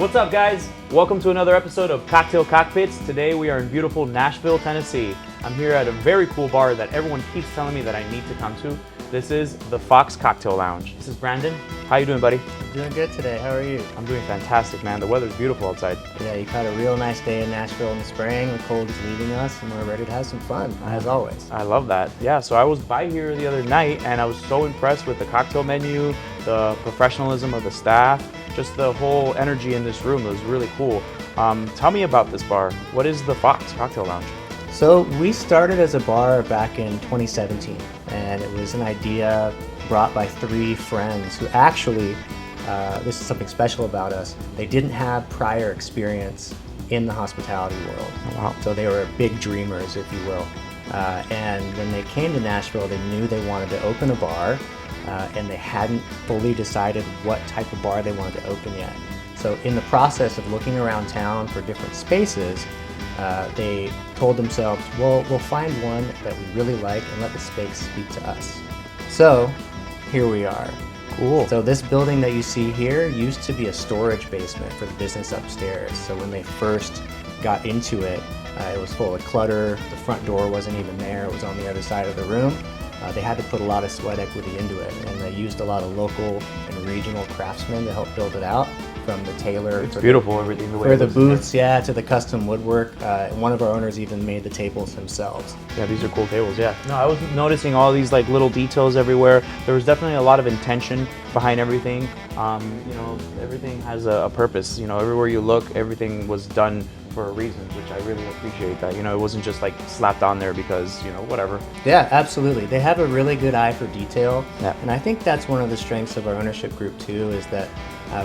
What's up, guys? Welcome to another episode of Cocktail Cockpits. Today we are in beautiful Nashville, Tennessee. I'm here at a very cool bar that everyone keeps telling me that I need to come to. This is the Fox Cocktail Lounge. This is Brandon. How you doing, buddy? I'm doing good today. How are you? I'm doing fantastic, man. The weather's beautiful outside. Yeah, you caught a real nice day in Nashville in the spring. The cold is leaving us, and we're ready to have some fun, as always. I love that. Yeah, so I was by here the other night, and I was so impressed with the cocktail menu, the professionalism of the staff, just the whole energy in this room. It was really cool. Tell me about this bar. What is the Fox Cocktail Lounge? So we started as a bar back in 2017, and it was an idea brought by three friends who actually, this is something special about us, they didn't have prior experience in the hospitality world. Oh, wow. So they were big dreamers, if you will. And when they came to Nashville, they knew they wanted to open a bar, and they hadn't fully decided what type of bar they wanted to open yet. So in the process of looking around town for different spaces, they told themselves, well, we'll find one that we really like and let the space speak to us. So here we are. Cool. So this building that you see here used to be a storage basement for the business upstairs. So when they first got into it, it was full of clutter. The front door wasn't even there. It was on the other side of the room. They had to put a lot of sweat equity into it, and they used a lot of local and regional craftsmen to help build it out, from the tailor. It's beautiful, everything. The way for the booths, yeah, to the custom woodwork. One of our owners even made the tables themselves. Yeah, these are cool tables, yeah. No, I was noticing all these like little details everywhere. There was definitely a lot of intention behind everything. Everything has a purpose. Everywhere you look, everything was done for a reason, which I really appreciate that. It wasn't just like slapped on there because, whatever. Yeah, absolutely. They have a really good eye for detail. Yeah. And I think that's one of the strengths of our ownership group too, is that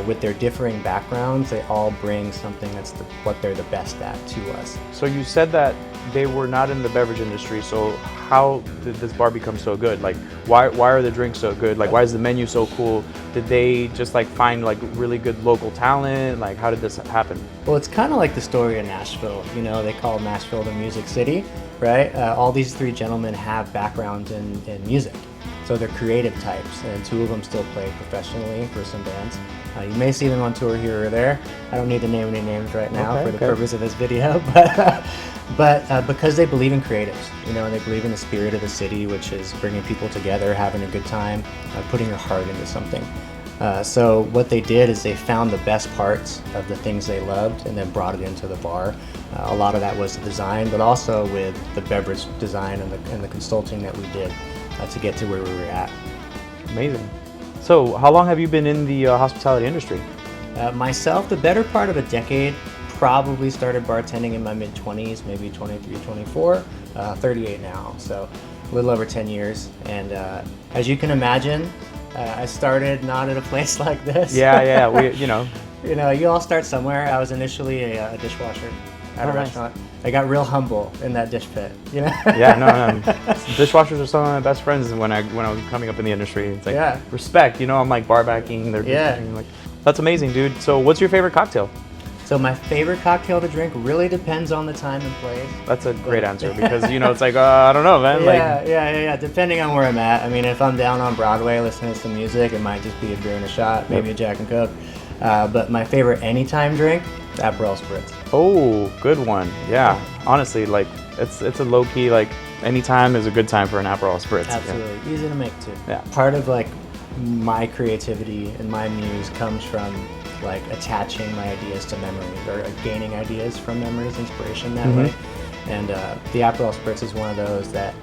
with their differing backgrounds, they all bring something that's what they're the best at to us. So you said that they were not in the beverage industry, so how did this bar become so good? Like, why are the drinks so good? Like, why is the menu so cool? Did they just like find like really good local talent? Like, how did this happen? Well, it's kind of like the story of Nashville. They call Nashville the Music City, right? All these three gentlemen have backgrounds in music. So they're creative types, and two of them still play professionally for some bands. You may see them on tour here or there. I don't need to name any names right now for the purpose of this video, but because they believe in creatives, and they believe in the spirit of the city, which is bringing people together, having a good time, putting your heart into something. So what they did is they found the best parts of the things they loved and then brought it into the bar. A lot of that was the design, but also with the beverage design and the consulting that we did to get to where we were at. Amazing. So how long have you been in the hospitality industry? Myself, the better part of a decade. Probably started bartending in my mid-20s, maybe 23, 24, 38 now, so a little over 10 years. And as you can imagine, I started not at a place like this. Yeah, you all start somewhere. I was initially a dishwasher at a restaurant. I got real humble in that dish pit, Yeah, no. Dishwashers are some of my best friends when I was coming up in the industry. It's like, respect, I'm like bar backing. Like, that's amazing, dude. So what's your favorite cocktail? So my favorite cocktail to drink really depends on the time and place. That's a great answer because, it's like, I don't know, man. Yeah. Depending on where I'm at. I mean, if I'm down on Broadway listening to some music, it might just be a beer and a shot, maybe a Jack and Coke. But my favorite anytime drink, Aperol Spritz. Oh, good one. Yeah. Honestly, like, it's a low-key, like, any time is a good time for an Aperol Spritz. Absolutely. Yeah. Easy to make, too. Yeah. Part of, like, my creativity and my muse comes from, like, attaching my ideas to memories or gaining ideas from memories, inspiration that way. And the Aperol Spritz is one of those that,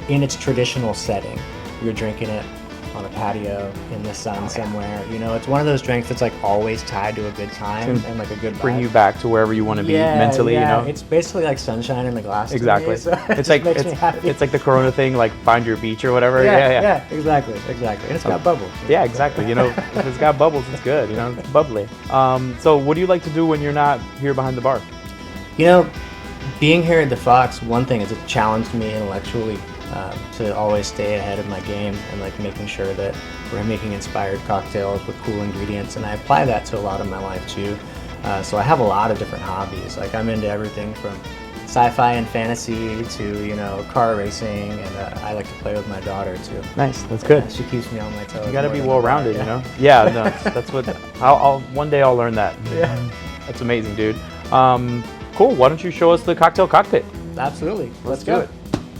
in its traditional setting, you're drinking it on a patio in the sun somewhere. It's one of those drinks that's like always tied to a good time and like a good vibe. Bring you back to wherever you want to be mentally. It's basically like sunshine in the glass. Exactly. To me, so it's like it's like the Corona thing, like find your beach or whatever. Yeah, exactly. And it's got bubbles. Yeah, exactly. If it's got bubbles, it's good. It's bubbly. So what do you like to do when you're not here behind the bar? Being here at the Fox, one thing is it challenged me intellectually to always stay ahead of my game and like making sure that we're making inspired cocktails with cool ingredients, and I apply that to a lot of my life too. So I have a lot of different hobbies. Like I'm into everything from sci-fi and fantasy to car racing, and I like to play with my daughter too. Nice, that's good. She keeps me on my toes. You got to be well-rounded, Yeah, no, that's what One day I'll learn that. Yeah. That's amazing, dude. Cool. Why don't you show us the cocktail cockpit? Absolutely. Let's do it.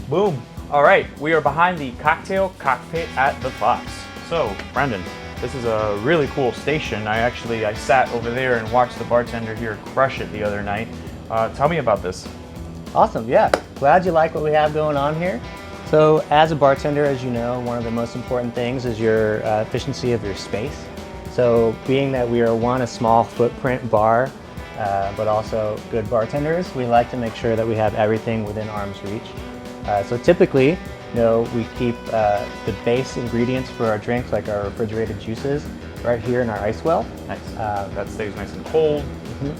Boom. All right, we are behind the Cocktail Cockpit at the Fox. So, Brandon, this is a really cool station. I sat over there and watched the bartender here crush it the other night. Tell me about this. Awesome, yeah. Glad you like what we have going on here. So as a bartender, as you know, one of the most important things is your efficiency of your space. So being that we are a small footprint bar, but also good bartenders, we like to make sure that we have everything within arm's reach. So typically, we keep the base ingredients for our drinks, like our refrigerated juices, right here in our ice well. Nice. That stays nice and cold.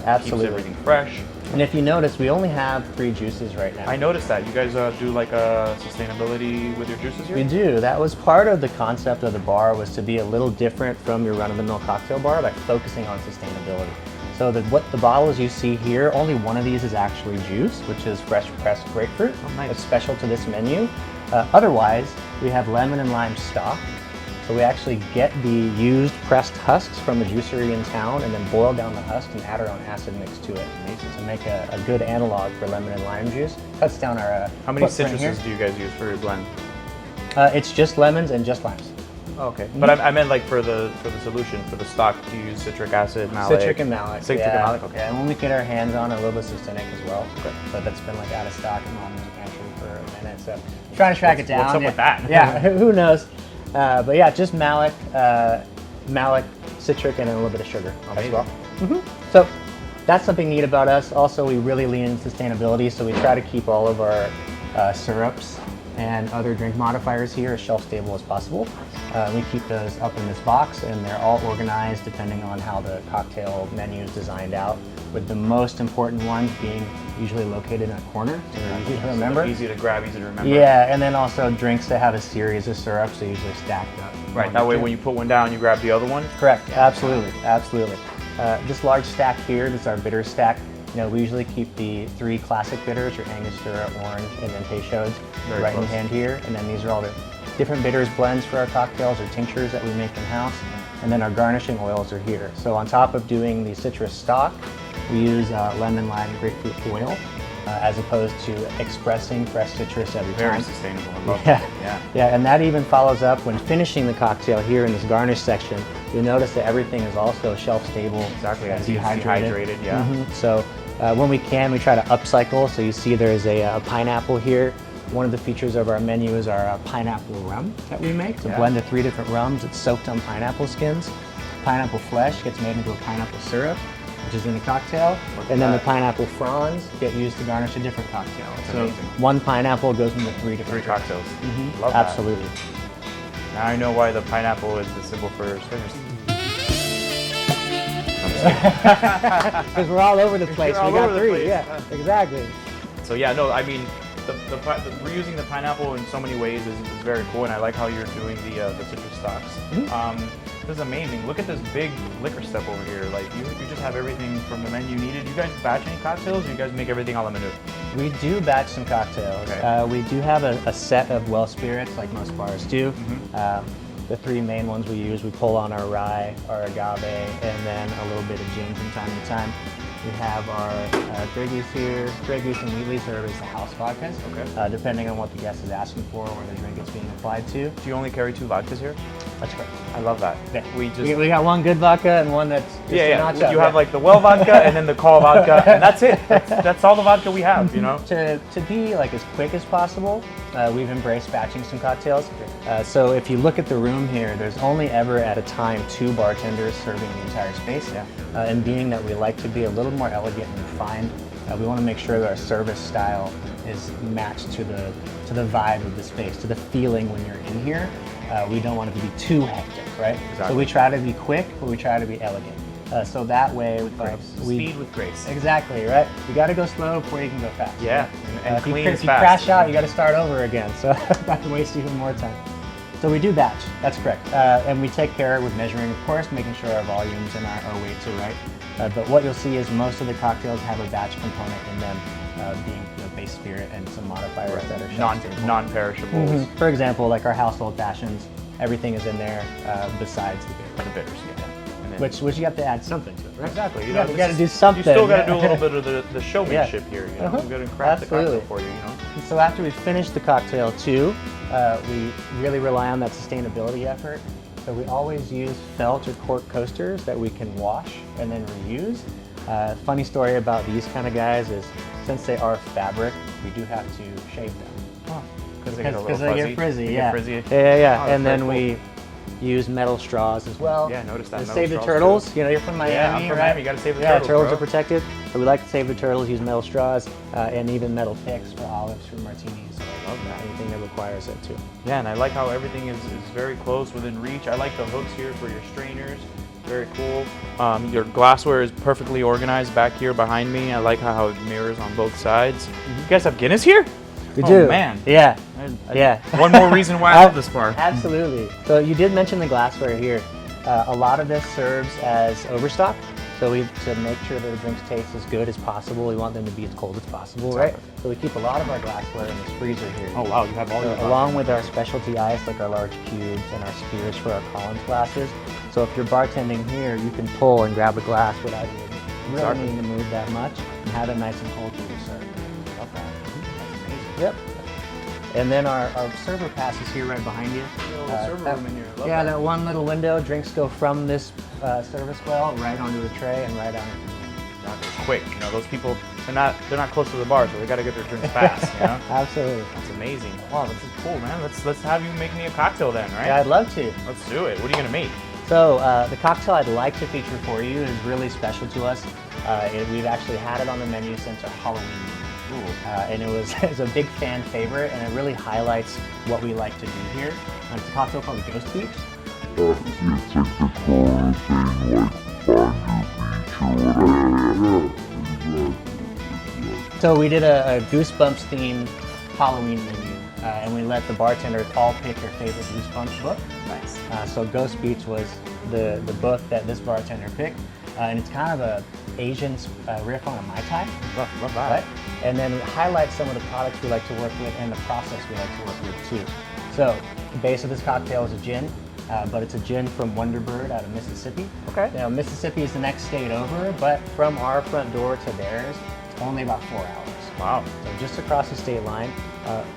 Absolutely. Keeps everything fresh. And if you notice, we only have 3 juices right now. I noticed that. You guys do like a sustainability with your juices here? We do. That was part of the concept of the bar, was to be a little different from your run-of-the-mill cocktail bar by focusing on sustainability. So what the bottles you see here, only one of these is actually juice, which is fresh pressed grapefruit. Oh, nice. It's special to this menu. Otherwise, we have lemon and lime stock. So we actually get the used pressed husks from the juicery in town and then boil down the husk and add our own acid mix to it. Amazing. To make a good analog for lemon and lime juice. Cuts down our How many footprint citruses here. do you guys use for your blend? It's just lemons and just limes. Oh, okay. But I meant like for the solution, for the stock, do you use citric acid, malic? Citric and malic. Citric and malic, okay. Yeah, and when we get our hands on a little bit of succinic as well. Okay. But that's been like out of stock in Mom's pantry for a minute, so I'm trying to track it down. What's up with that? Yeah, who knows? But yeah, just malic, citric, and then a little bit of sugar as well. So that's something neat about us. Also, we really lean into sustainability, so we try to keep all of our syrups and other drink modifiers here as shelf stable as possible. We keep those up in this box, and they're all organized depending on how the cocktail menu is designed out, with the most important ones being usually located in a corner, so they're easy to remember. Easy to grab, easy to remember. Yeah, and then also drinks that have a series of syrups, are usually stacked up. Right, that way when you put one down, you grab the other one? Correct, absolutely, absolutely. This large stack here, this is our bitter stack. We usually keep the 3 classic bitters, your Angostura, Orange, and then Peychaud's right in hand here. And then these are all the different bitters blends for our cocktails or tinctures that we make in-house. And then our garnishing oils are here. So on top of doing the citrus stock, we use lemon, lime, and grapefruit oil, as opposed to expressing fresh citrus every time. Very sustainable, I love that. Yeah, and that even follows up when finishing the cocktail here in this garnish section. You'll notice that everything is also shelf stable. Exactly, dehydrated. yeah. So when we can, we try to upcycle. So you see there's a pineapple here. One of the features of our menu is our pineapple rum that we make. It's a blend of 3 different rums. It's soaked on pineapple skins. Pineapple flesh gets made into a pineapple syrup, which is in a cocktail. And then the pineapple fronds get used to garnish a different cocktail. So amazing. one pineapple goes into 3 different cocktails. Mm-hmm. Love that. Absolutely. Now I know why the pineapple is the symbol for swingers. Because we're all over the place. We're We all got over the 3. place. Yeah, exactly. So yeah, no, I mean, reusing the pineapple in so many ways is very cool, and I like how you're doing the citrus stocks. This is amazing. Look at this big liquor step over here. Like you just have everything from the menu needed. You guys batch any cocktails, or you guys make everything a la minute? We do batch some cocktails. Okay. We do have a set of well spirits, like most bars do. The 3 main ones we use, we pull on our rye, our agave, and then a little bit of gin from time to time. We have our Grey Goose here. Grey Goose and Wheatley serve as the house vodkas, depending on what the guest is asking for or the drink it's being applied to. Do you only carry 2 vodkas here? That's correct. I love that. Yeah. We We got one good vodka and one that's just a notch up. You have like the well vodka and then the call vodka, and that's it. That's all the vodka we have, you know? To be like as quick as possible, we've embraced batching some cocktails. So if you look at the room here, there's only ever at a time 2 bartenders serving the entire space. And being that we like to be a little more elegant and refined, we want to make sure that our service style is matched to the vibe of the space, to the feeling when you're in here. We don't want it to be too hectic, right? Exactly. So we try to be quick, but we try to be elegant. So that way, speed with grace. Exactly, right? You got to go slow before you can go fast. Yeah, and clean if is you fast. crash out, you got to start over again. So that waste even more time. So we do batch. That's correct, and we take care with measuring, of course, making sure our volumes and our weights are right. But what you'll see is most of the cocktails have a batch component in them, being base spirit and some modifiers that are non-perishables. For example, like our household fashions, everything is in there besides the bitters. The bitters, yeah. And then. Which you have to add something to it, right? Exactly. You got to do something. You still got to do a little bit of the showmanship here. You know, Uh-huh. I'm going to craft Absolutely. the cocktail for you. You know. And so after we finish the cocktail too, we really rely on that sustainability effort. So we always use felt or cork coasters that we can wash and then reuse. Funny story about these kind of guys is since they are fabric, we do have to shave them. Because They get frizzy, They yeah. get frizzy. Yeah. Oh, that's And very then we use metal straws as well. Yeah, notice that. To metal save the straws, turtles. too. You know, you're from Miami, Yeah, I'm from right? Miami. You got to save the Yeah, turtles, turtles bro. are protected. So we like to save the turtles, use metal straws, and even metal picks for olives for martinis. So Love that. anything that requires it too. Yeah, and I like how everything is very close within reach. I like the hooks here for your strainers. Very cool. Your glassware is perfectly organized back here behind me. I like how it mirrors on both sides. You guys have Guinness here? We Oh, do. man. Yeah. Yeah. One more reason why I love this bar. Absolutely. So you did mention the glassware here. A lot of this serves as overstock. So to make sure that the drinks taste as good as possible, we want them to be as cold as possible, right? So we keep a lot of our glassware in this freezer here. Oh wow, you have all your Along with our specialty ice, like our large cubes and our spheres for our Collins glasses. So if you're bartending here, you can pull and grab a glass without even really needing to move that much and have it nice and cold for your serve. Love that. That's amazing. Yep. And then our server pass is here right behind you. Little server room in here. Love Yeah, that. that one little window. Drinks go from this service well right onto a tray and right onto the That is quick. You know, those people they're not close to the bar, so they got to get their drinks fast. You know. Absolutely. That's amazing. Wow, this is cool, man. Let's have you make me a cocktail then, right? Yeah, I'd love to. Let's do it. What are you gonna make? So the cocktail I'd like to feature for you is really special to us. We've actually had it on the menu since our Halloween. And it's a big fan favorite, and it really highlights what we like to do here. It's a cocktail called Ghost Beach. It's like the Corona thing, like find your beach or whatever. Exactly. So we did a Goosebumps themed Halloween menu, and we let the bartenders all pick their favorite Goosebumps book. Nice. So Ghost Beach was the book that this bartender picked, and it's kind of a Asian riff on a Mai Tai. Love that. Right? And then we highlight some of the products we like to work with and the process we like to work with too. So the base of this cocktail is a gin, but it's a gin from Wonderbird out of Mississippi. Okay. Now Mississippi is the next state over, but from our front door to theirs, it's only about 4 hours. Wow. So just across the state line.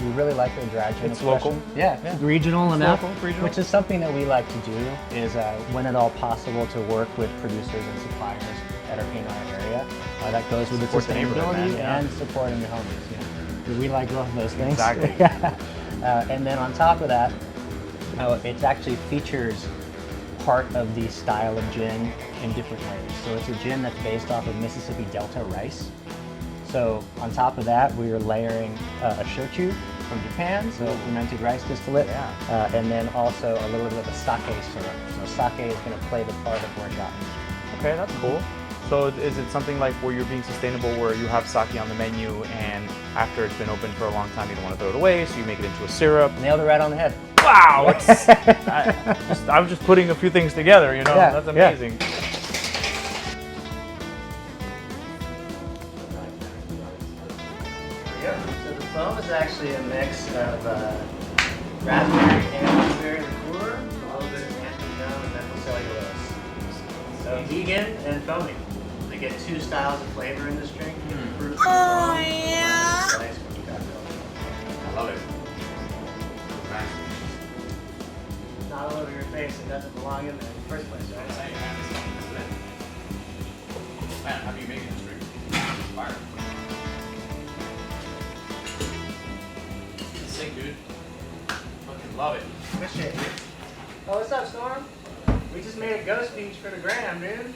We really like their dry gin It's expression. local. Yeah, it's regional enough, local, regional. which is something that we like to do, is when at all possible to work with producers and suppliers that are in our area. That goes with Support the the neighborhood, sustainability man, yeah. and supporting the homies. You know? We like both of those things. Exactly. And then on top of that, it actually features part of the style of gin in different ways. So it's a gin that's based off of Mississippi Delta rice. So on top of that, we are layering a shochu from Japan, so fermented rice distillate, Yeah. and then also a little bit of a sake syrup. So sake is going to play the part of horchata. Okay, that's cool. So is it something like where you're being sustainable, where you have sake on the menu, and after it's been open for a long time, you don't want to throw it away, so you make it into a syrup? Nailed it right on the head. Wow! I was just putting a few things together, you know? Yeah, That's yeah. amazing. So the foam is actually a mix of raspberry and blueberry liqueur, a little bit of xanthan gum and methyl cellulose. So vegan and foamy. They get 2 styles of flavor in this drink. You get the fruit from the foam, and the ice from the cocktail. I love it. Not all over your face. It doesn't belong in there in the first place, right? Man, how do you make this drink? Fire. Sick, dude. Fucking love it. Appreciate it. Oh, what's up, Storm? We just made a Ghost Beach for the gram, dude.